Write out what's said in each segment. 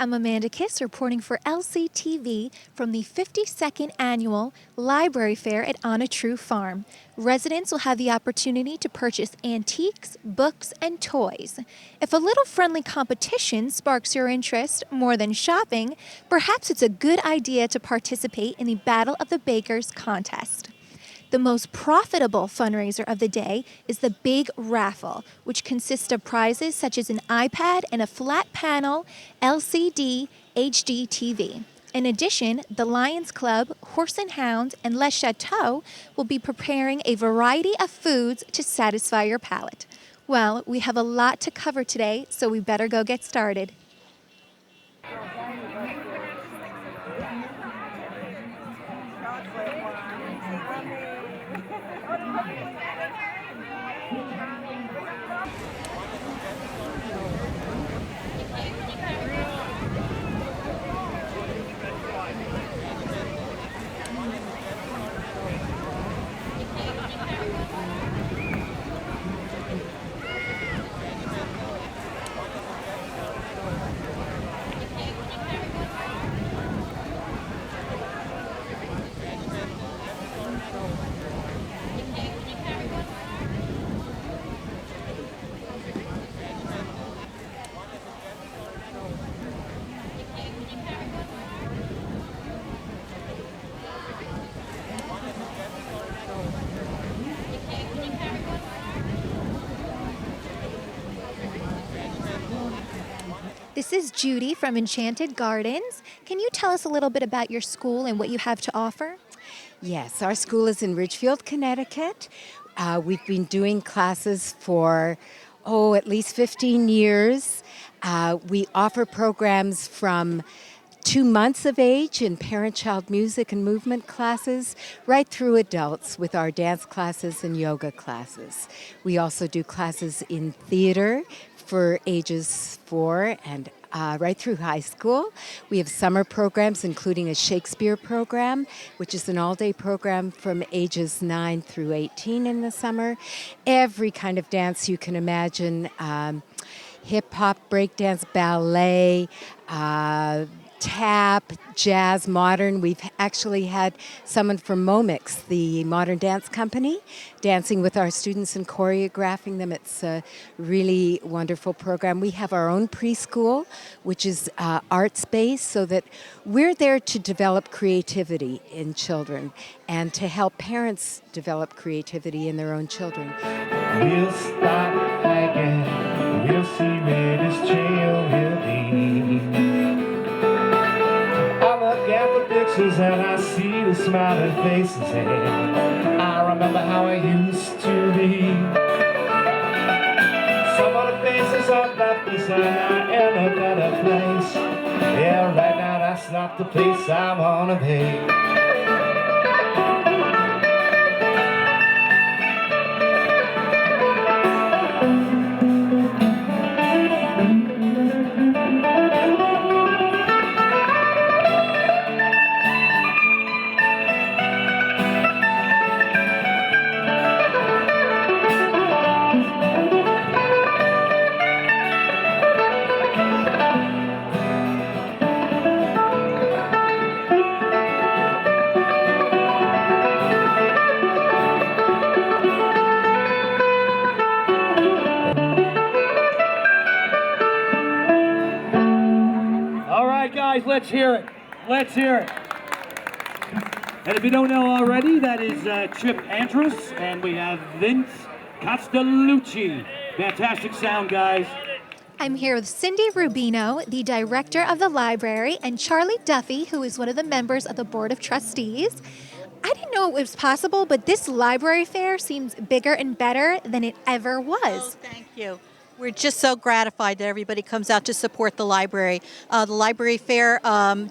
I'm Amanda Kiss reporting for LCTV from the 52nd Annual Library Fair at On a True Farm. Residents will have the opportunity to purchase antiques, books, and toys. If a little friendly competition sparks your interest more than shopping, perhaps it's a good idea to participate in the Battle of the Bakers contest. The most profitable fundraiser of the day is the Big Raffle, which consists of prizes such as an iPad and a flat panel LCD HD TV. In addition, the Lions Club, Horse and Hound, and Le Chateau will be preparing a variety of foods to satisfy your palate. Well, we have a lot to cover today, so we better go get started. This is Judy from Enchanted Gardens. Can you tell us a little bit about your school and what you have to offer? Yes, our school is in Ridgefield, Connecticut. We've been doing classes for, at least 15 years. We offer programs from 2 months of age in parent-child music and movement classes, right through adults with our dance classes and yoga classes. We also do classes in theater for ages 4 and right through high school. We have summer programs, including a Shakespeare program, which is an all-day program from ages 9 through 18 in the summer. Every kind of dance you can imagine, hip-hop, breakdance, ballet, tap, jazz, modern. We've actually had someone from Momix, the modern dance company, dancing with our students and choreographing them. It's a really wonderful program. We have our own preschool, which is arts-based, so that we're there to develop creativity in children and to help parents develop creativity in their own children. We'll stop hiking, we'll see where this trail will lead. At the pictures and I see the smiling faces, and I remember how I used to be. Some of the faces I've left behind are in a better place. Yeah, right now that's not the place I wanna be. Let's hear it. Let's hear it. And if you don't know already, that is Chip Andrus, and we have Vince Castellucci. Fantastic sound, guys. I'm here with Cindy Rubino, the director of the library, and Charlie Duffy, who is one of the members of the Board of Trustees. I didn't know it was possible, but this library fair seems bigger and better than it ever was. Oh, thank you. We're just so gratified that everybody comes out to support the library. The library fair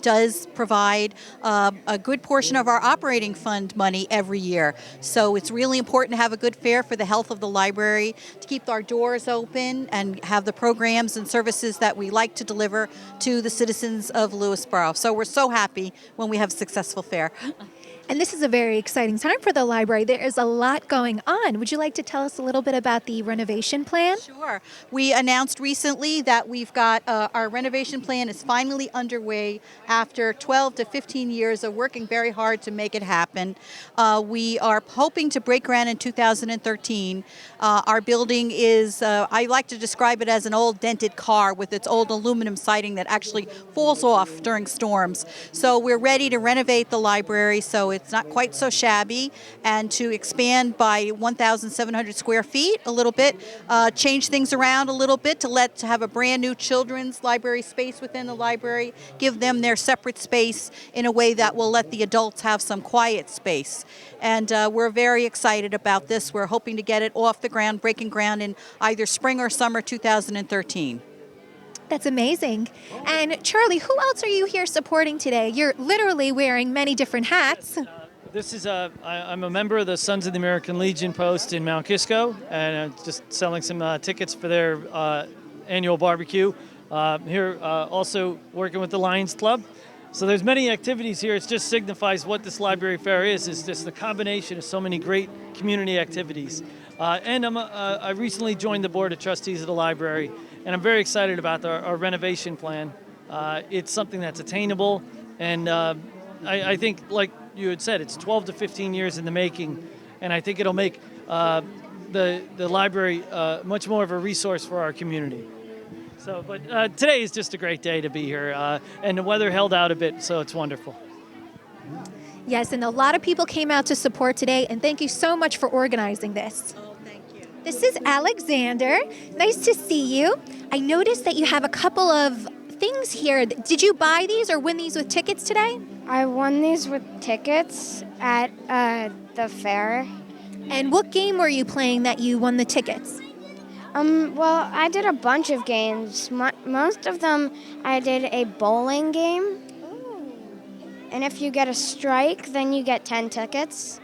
does provide a good portion of our operating fund money every year. So it's really important to have a good fair for the health of the library, to keep our doors open and have the programs and services that we like to deliver to the citizens of Lewisboro. So we're so happy when we have a successful fair. And this is a very exciting time for the library. There is a lot going on. Would you like to tell us a little bit about the renovation plan? Sure. We announced recently that we've got our renovation plan is finally underway after 12 to 15 years of working very hard to make it happen. We are hoping to break ground in 2013. Our building is, I like to describe it as an old dented car with its old aluminum siding that actually falls off during storms. So we're ready to renovate the library so it's not quite so shabby, and to expand by 1,700 square feet a little bit, change things around a little bit to have a brand new children's library space within the library, give them their separate space in a way that will let the adults have some quiet space. And we're very excited about this. We're hoping to get it off the ground, breaking ground in either spring or summer 2013. That's amazing. And Charlie, who else are you here supporting today? You're literally wearing many different hats. I'm a member of the Sons of the American Legion post in Mount Kisco, and just selling some tickets for their annual barbecue. Here, also working with the Lions Club. So there's many activities here. It just signifies what this library fair is. It's just the combination of so many great community activities. And I recently joined the board of trustees of the library, and I'm very excited about our renovation plan. It's something that's attainable, and I think, like you had said, it's 12 to 15 years in the making, and I think it'll make the library much more of a resource for our community. So, but today is just a great day to be here, and the weather held out a bit, so it's wonderful. Yes, and a lot of people came out to support today, and thank you so much for organizing this. Oh, thank you. This is Alexander. Nice to see you. I noticed that you have a couple of things here. Did you buy these or win these with tickets today? I won these with tickets at the fair. And what game were you playing that you won the tickets? Well, I did a bunch of games. Most of them, I did a bowling game. Ooh. And if you get a strike, then you get 10 tickets.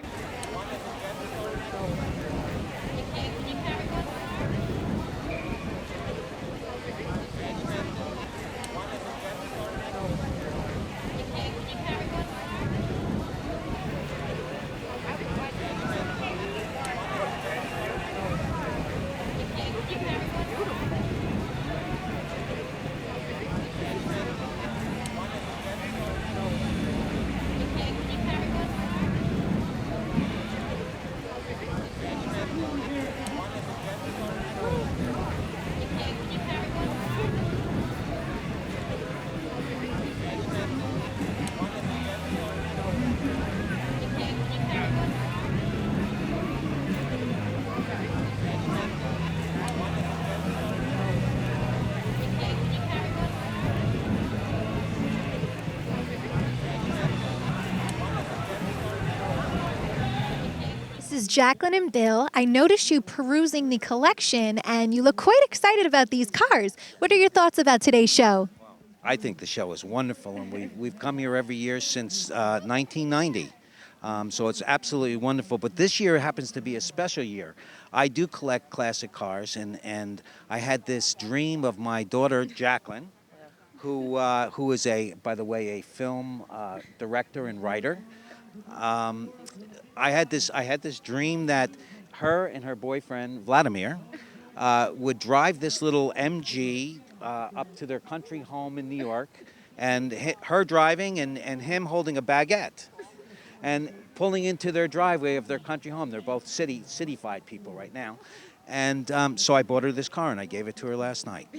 This is Jacqueline and Bill. I noticed you perusing the collection, and you look quite excited about these cars. What are your thoughts about today's show? I think the show is wonderful, and we've come here every year since 1990. So it's absolutely wonderful. But this year happens to be a special year. I do collect classic cars, and I had this dream of my daughter, Jacqueline, who is, by the way, a film director and writer. I had this dream that her and her boyfriend, Vladimir, would drive this little MG up to their country home in New York, and her driving and him holding a baguette and pulling into their driveway of their country home. They're both cityfied people right now. And so I bought her this car, and I gave it to her last night.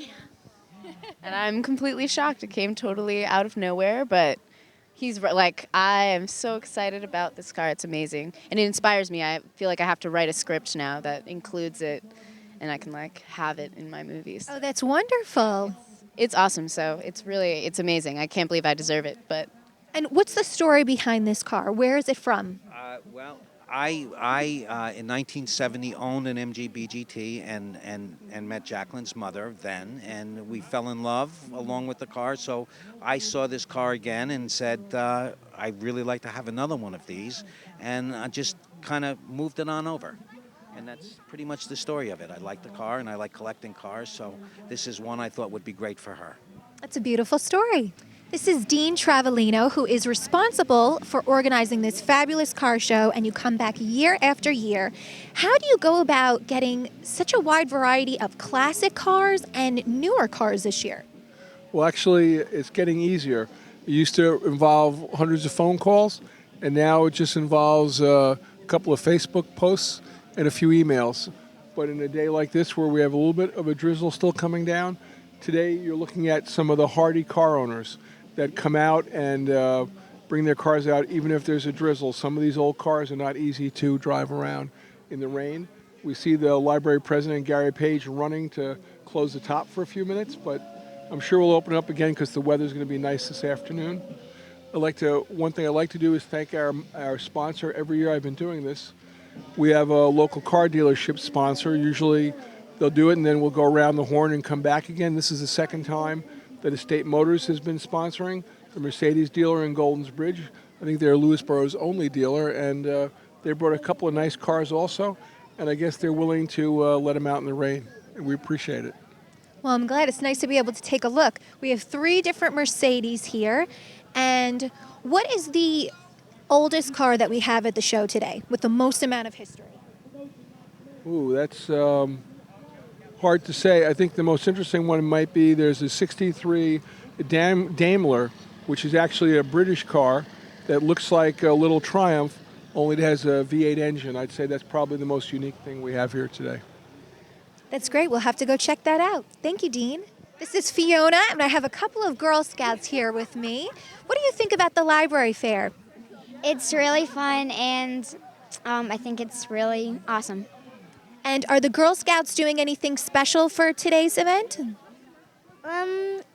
And I'm completely shocked. It came totally out of nowhere, but I am so excited about this car. It's amazing. And it inspires me. I feel like I have to write a script now that includes it, and I can have it in my movies. Oh, that's wonderful. It's awesome. So it's amazing. I can't believe I deserve it. And what's the story behind this car? Where is it from? Well, I in 1970 owned an MG BGT and met Jacqueline's mother then, and we fell in love along with the car. So I saw this car again and said, I'd really like to have another one of these, and I just kind of moved it on over. And that's pretty much the story of it. I like the car, and I like collecting cars, so this is one I thought would be great for her. That's a beautiful story. This is Dean Travellino, who is responsible for organizing this fabulous car show, and you come back year after year. How do you go about getting such a wide variety of classic cars and newer cars this year? Well, actually, it's getting easier. It used to involve hundreds of phone calls, and now it just involves a couple of Facebook posts and a few emails. But in a day like this, where we have a little bit of a drizzle still coming down, today you're looking at some of the hardy car owners that come out and bring their cars out even if there's a drizzle. Some of these old cars are not easy to drive around in the rain. We see the library president, Gary Page, running to close the top for a few minutes, but I'm sure we'll open up again because the weather's going to be nice this afternoon. One thing I like to do is thank our sponsor. Every year I've been doing this. We have a local car dealership sponsor. Usually they'll do it and then we'll go around the horn and come back again. This is the second time that Estate Motors has been sponsoring the Mercedes dealer in Goldens Bridge. I think they're Lewisboro's only dealer, and they brought a couple of nice cars also, and I guess they're willing to let them out in the rain, and we appreciate it. Well, I'm glad. It's nice to be able to take a look. We have 3 different Mercedes here. And what is the oldest car that we have at the show today with the most amount of history? Ooh, that's hard to say. I think the most interesting one might be there's a 63 Daimler, which is actually a British car that looks like a little Triumph, only it has a V8 engine. I'd say that's probably the most unique thing we have here today. That's great. We'll have to go check that out. Thank you, Dean. This is Fiona, and I have a couple of Girl Scouts here with me. What do you think about the library fair? It's really fun, and I think it's really awesome. And are the Girl Scouts doing anything special for today's event?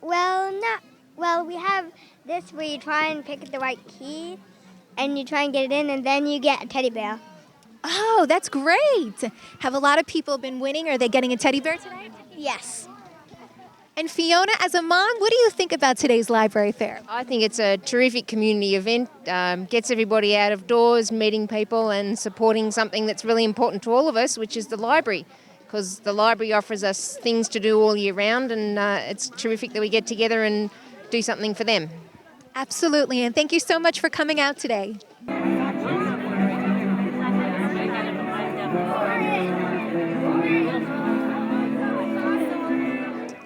Well, we have this where you try and pick the right key, and you try and get it in, and then you get a teddy bear. Oh, that's great. Have a lot of people been winning? Are they getting a teddy bear tonight? Yes. And Fiona, as a mom, what do you think about today's library fair? I think it's a terrific community event, gets everybody out of doors, meeting people and supporting something that's really important to all of us, which is the library, because the library offers us things to do all year round, and it's terrific that we get together and do something for them. Absolutely, and thank you so much for coming out today.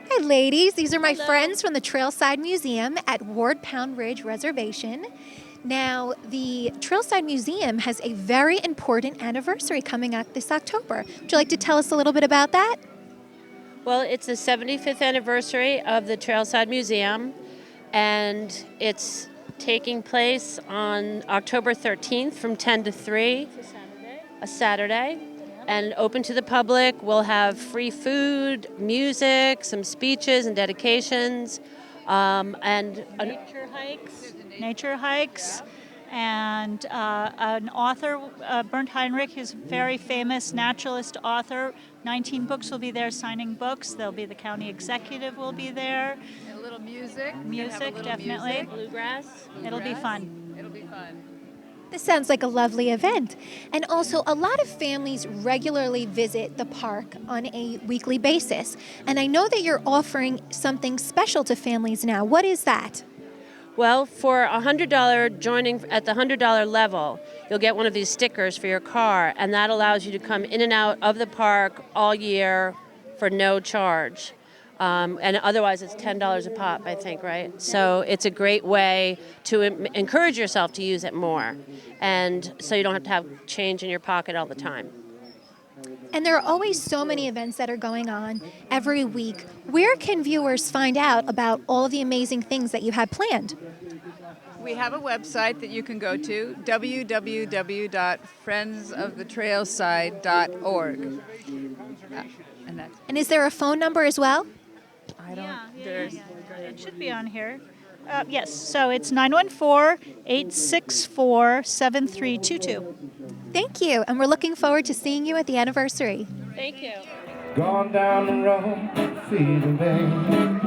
Hi, ladies. These are my friends from the Trailside Museum at Ward Pound Ridge Reservation. Now, the Trailside Museum has a very important anniversary coming up this October. Would you like to tell us a little bit about that? Well, it's the 75th anniversary of the Trailside Museum, and it's taking place on October 13th from 10 to 3. It's a Saturday. And open to the public. We'll have free food, music, some speeches and dedications, and Nature hikes, and an author, Bernd Heinrich, who's a very famous naturalist author. 19 books will be there signing books. There'll be the county executive will be there. And a little music. Definitely. bluegrass. It'll be fun. It'll be fun. This sounds like a lovely event. And also, a lot of families regularly visit the park on a weekly basis. And I know that you're offering something special to families now. What is that? Well, for $100 joining at the $100 level, you'll get one of these stickers for your car, and that allows you to come in and out of the park all year for no charge. And otherwise it's $10 a pop, I think, right? So it's a great way to encourage yourself to use it more, and so you don't have to have change in your pocket all the time. And there are always so many events that are going on every week. Where can viewers find out about all of the amazing things that you have planned? We have a website that you can go to, www.friendsofthetrailside.org. And is there a phone number as well? It should be on here. Yes, so it's 914-864-7322. Thank you, and we're looking forward to seeing you at the anniversary. Thank you. Gone down the road, feeling bad.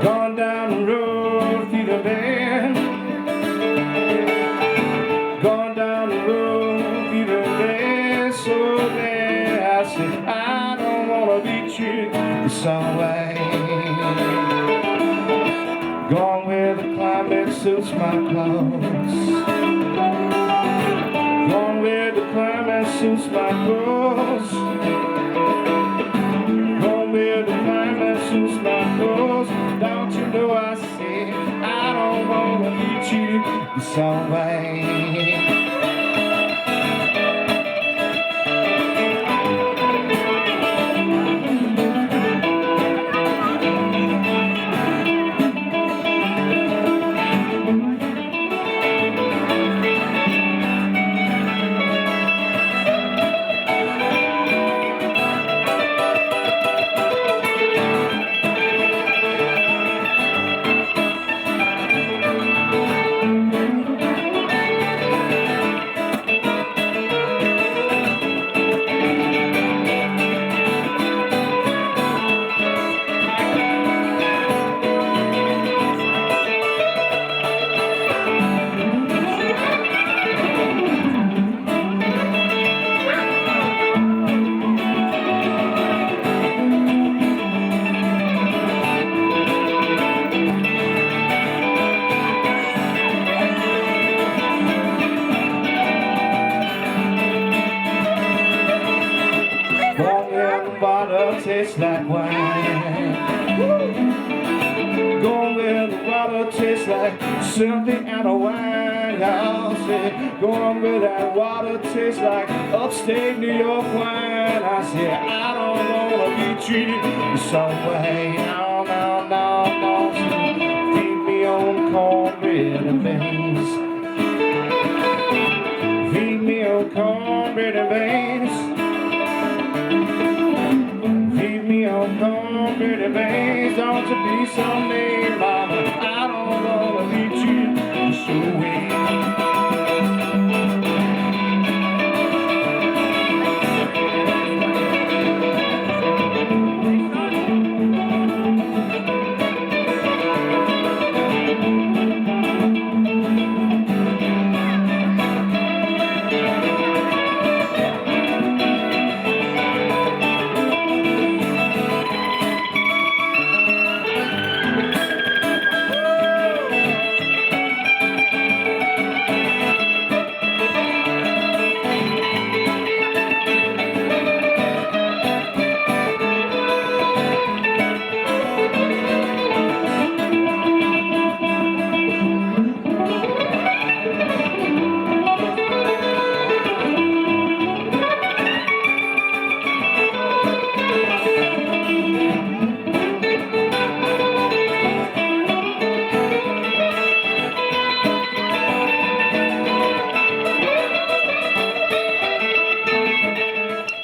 Gone down the road, feeling bad. Gone down the road, feeling bad, so bad. I said, I don't wanna be treated some way. suits my clothes. Going with the climate suits my clothes. Going with the climate suits my clothes. Don't you know I say I don't wanna be treated the same way. Tastes like wine. Going where the water tastes like something out of wine. I'll say, going where that water tastes like upstate New York wine. I say, I don't wanna be treated some way. No, no, no, no. Feed me on cornbread and beans. Feed me on cornbread and beans. Cornbread and beans, don't you be so mean, mama. I don't wanna be treated this way.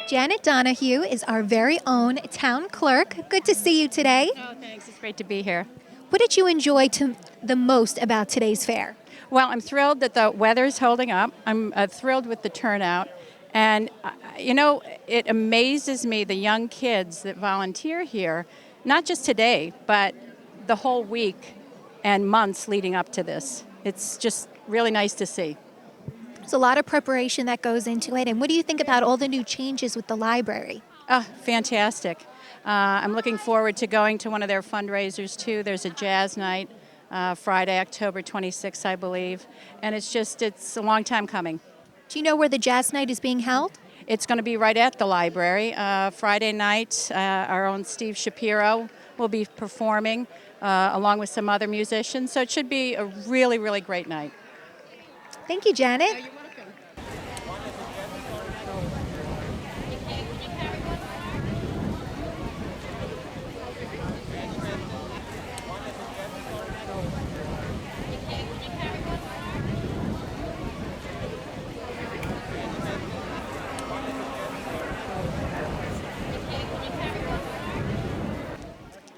Janet Donahue is our very own town clerk. Good to see you today. Oh, thanks. It's great to be here. What did you enjoy the most about today's fair? Well, I'm thrilled that the weather's holding up. I'm thrilled with the turnout. And, it amazes me, the young kids that volunteer here, not just today, but the whole week and months leading up to this. It's just really nice to see. There's a lot of preparation that goes into it. And what do you think about all the new changes with the library? Oh, fantastic. I'm looking forward to going to one of their fundraisers, too. There's a jazz night Friday, October 26th, I believe. And it's a long time coming. Do you know where the jazz night is being held? It's going to be right at the library. Friday night, our own Steve Shapiro will be performing along with some other musicians. So it should be a really, really great night. Thank you, Janet. You're welcome.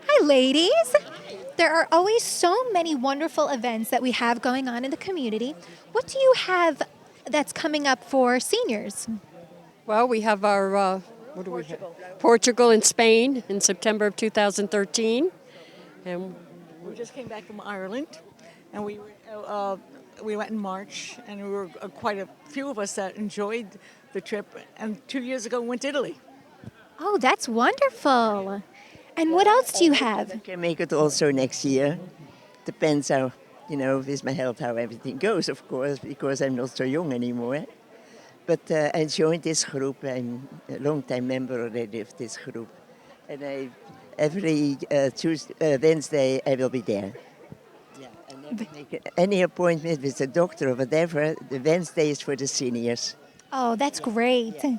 Hi, ladies. There are always so many wonderful events that we have going on in the community. What do you have that's coming up for seniors? Well, we have our Portugal and Spain in September of 2013, and we just came back from Ireland, and we went in March, and we were quite a few of us that enjoyed the trip. And 2 years ago, we went to Italy. Oh, that's wonderful. And what else do you have? Can make it also next year. Depends how with my health, how everything goes, of course, because I'm not so young anymore. But I joined this group. I'm a long-time member already of this group. And every Wednesday I will be there. Yeah, I never make any appointment with the doctor or whatever. The Wednesday is for the seniors. Oh, that's great. Yeah.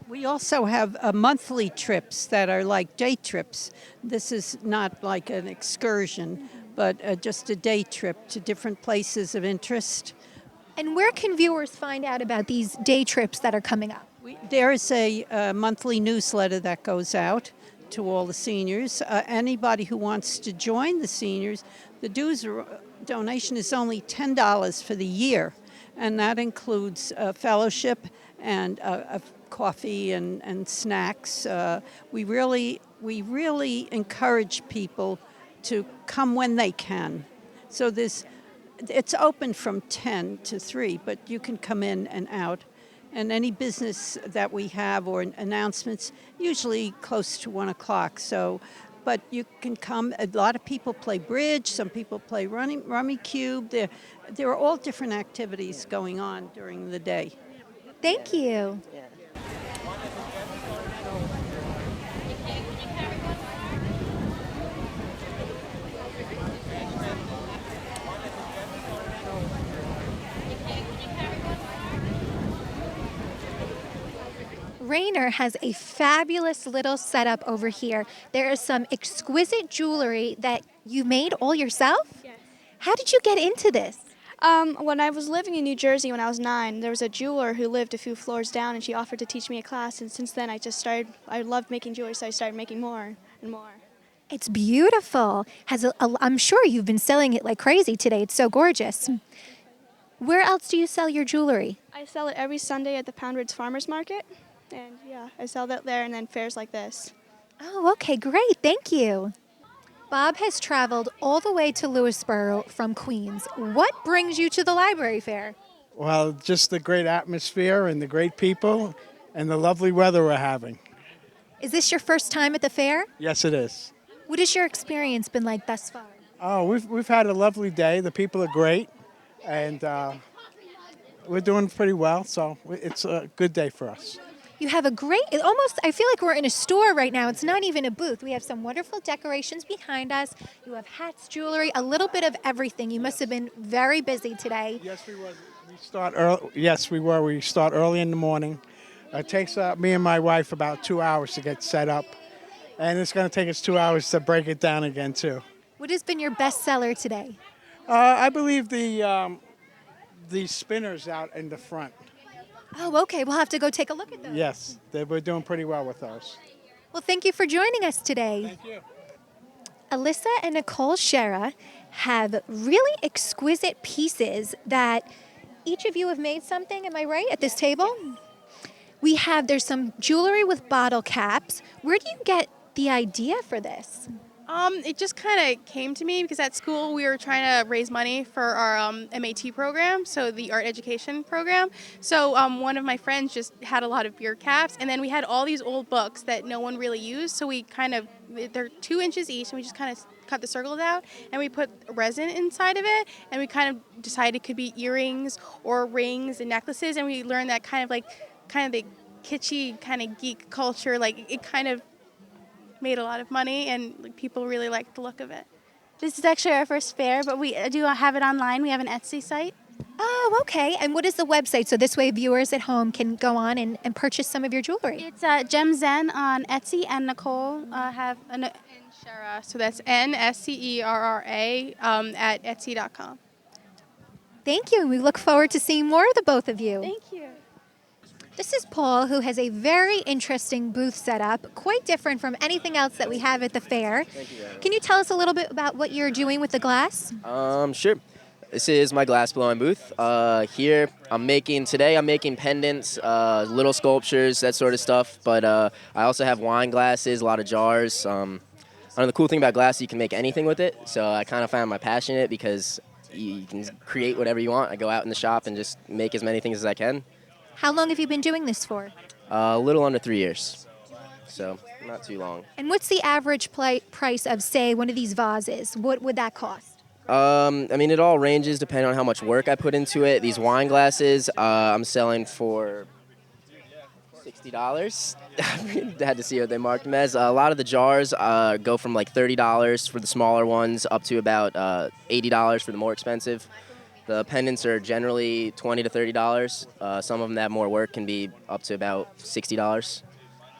We also have monthly trips that are like day trips. This is not like an excursion, but just a day trip to different places of interest. And where can viewers find out about these day trips that are coming up? There is a monthly newsletter that goes out to all the seniors. Anybody who wants to join the seniors, the donation is only $10 for the year, and that includes fellowship and coffee and snacks. We really encourage people to come when they can. So it's open from 10 to 3, but you can come in and out. And any business that we have or announcements, usually close to 1 o'clock. So, but you can come. A lot of people play bridge. Some people play rummy cube. There are all different activities going on during the day. Thank you. Yeah. Rainer has a fabulous little setup over here. There is some exquisite jewelry that you made all yourself? Yes. How did you get into this? When I was living in New Jersey when I was 9, there was a jeweler who lived a few floors down, and she offered to teach me a class. And since then, I loved making jewelry, so I started making more and more. It's beautiful. I'm sure you've been selling it like crazy today. It's so gorgeous. Where else do you sell your jewelry? I sell it every Sunday at the Pound Ridge Farmers Market. And yeah, I sell that there and then fairs like this. Oh, okay, great. Thank you. Bob has traveled all the way to Lewisboro from Queens. What brings you to the library fair? Well, just the great atmosphere and the great people and the lovely weather we're having. Is this your first time at the fair? Yes, it is. What has your experience been like thus far? Oh, we've had a lovely day. The people are great, and we're doing pretty well, so it's a good day for us. You have I feel like we're in a store right now. It's not even a booth. We have some wonderful decorations behind us. You have hats, jewelry, a little bit of everything. You must have been very busy today. Yes, we were. Yes, we were. We start early in the morning. It takes me and my wife about 2 hours to get set up, and it's going to take us 2 hours to break it down again, too. What has been your best seller today? I believe the spinners out in the front. Oh, okay. We'll have to go take a look at those. Yes, we're doing pretty well with those. Well, thank you for joining us today. Thank you. Alyssa and Nicole Shera have really exquisite pieces that each of you have made something, am I right, at this table? There's some jewelry with bottle caps. Where do you get the idea for this? It just kind of came to me because at school we were trying to raise money for our MAT program, so the art education program. So one of my friends just had a lot of beer caps, and then we had all these old books that no one really used, so they're 2 inches each, and we just kind of cut the circles out, and we put resin inside of it, and we kind of decided it could be earrings or rings and necklaces, and we learned that kind of the kitschy kind of geek culture, like it kind of made a lot of money, and people really liked the look of it. This is actually our first fair, but we do have it online. We have an Etsy site. Oh, okay. And what is the website? So this way viewers at home can go on and purchase some of your jewelry. It's Gem Zen on Etsy, and Nicole have an... Shera, so that's NSCERRA at Etsy.com. Thank you. We look forward to seeing more of the both of you. Thank you. This is Paul, who has a very interesting booth set up, quite different from anything else that we have at the fair. Thank you. Can you tell us a little bit about what you're doing with the glass? Sure. This is my glass blowing booth. Here, I'm making pendants, little sculptures, that sort of stuff. But I also have wine glasses, a lot of jars. The cool thing about glass, you can make anything with it. So I kind of found my passion in it because you can create whatever you want. I go out in the shop and just make as many things as I can. How long have you been doing this for? A little under 3 years, so not too long. And what's the average price of, say, one of these vases? What would that cost? I mean, it all ranges depending on how much work I put into it. These wine glasses, I'm selling for $60. I had to see what they marked them as. A lot of the jars go from like $30 for the smaller ones up to about $80 for the more expensive. The pendants are generally $20 to $30. Some of them that have more work can be up to about $60.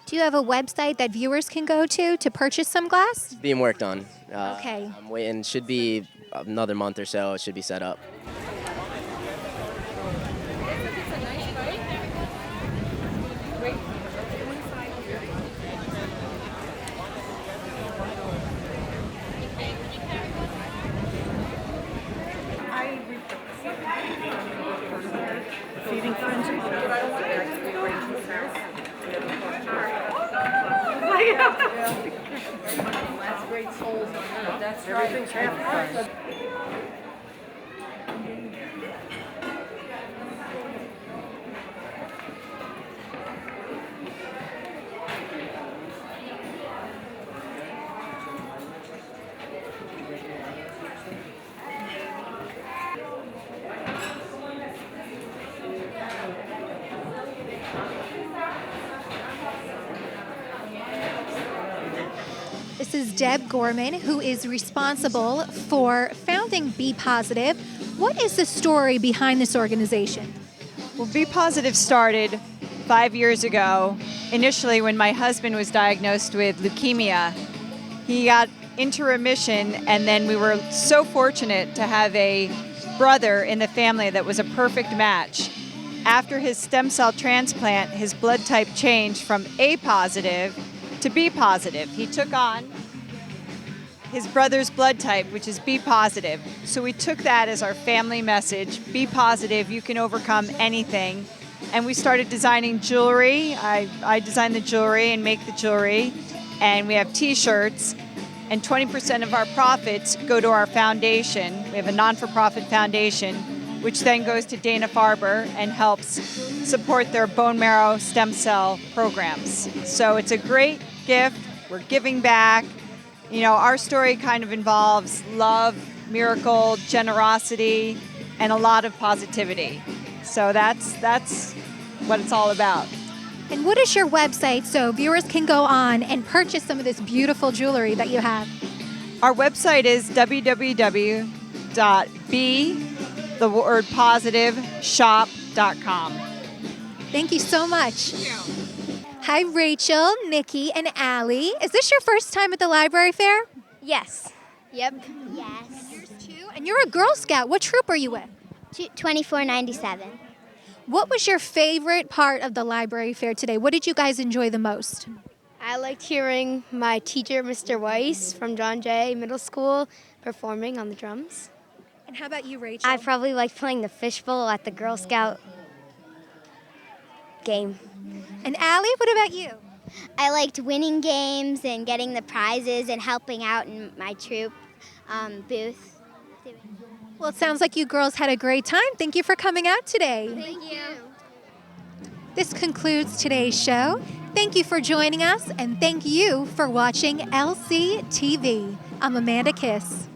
Do you have a website that viewers can go to purchase some glass? Being worked on. Okay. I'm waiting. Should be another month or so. It should be set up. Feeding frenzy. That's great souls on earth. That's everything's happening. This is Deb Gorman, who is responsible for founding Be Positive. What is the story behind this organization? Well, Be Positive started 5 years ago, initially when my husband was diagnosed with leukemia. He got into remission, and then we were so fortunate to have a brother in the family that was a perfect match. After his stem cell transplant, his blood type changed from A positive to B positive. He took on his brother's blood type, which is B positive. So we took that as our family message. Be positive, you can overcome anything. And we started designing jewelry. I designed the jewelry and make the jewelry. And we have t-shirts. And 20% of our profits go to our foundation. We have a non-for-profit foundation, which then goes to Dana-Farber and helps support their bone marrow stem cell programs. So it's a great gift. We're giving back. You know, our story kind of involves love, miracle, generosity, and a lot of positivity. So that's what it's all about. And what is your website so viewers can go on and purchase some of this beautiful jewelry that you have? Our website is www.betheWordPositiveShop.com. Thank you so much. Hi, Rachel, Nikki, and Allie. Is this your first time at the library fair? Yes. Yep. Yes. Yours too? And you're a Girl Scout. What troop are you with? 2497. What was your favorite part of the library fair today? What did you guys enjoy the most? I liked hearing my teacher, Mr. Weiss from John Jay Middle School, performing on the drums. And how about you, Rachel? I probably liked playing the fishbowl at the Girl Scout game. And Allie, what about you? I liked winning games and getting the prizes and helping out in my troop booth. Well, it sounds like you girls had a great time. Thank you for coming out today. Thank you. This concludes today's show. Thank you for joining us, and thank you for watching LCTV. I'm Amanda Kiss.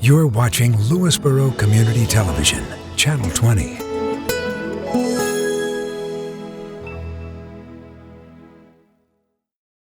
You're watching Lewisboro Community Television, Channel 20.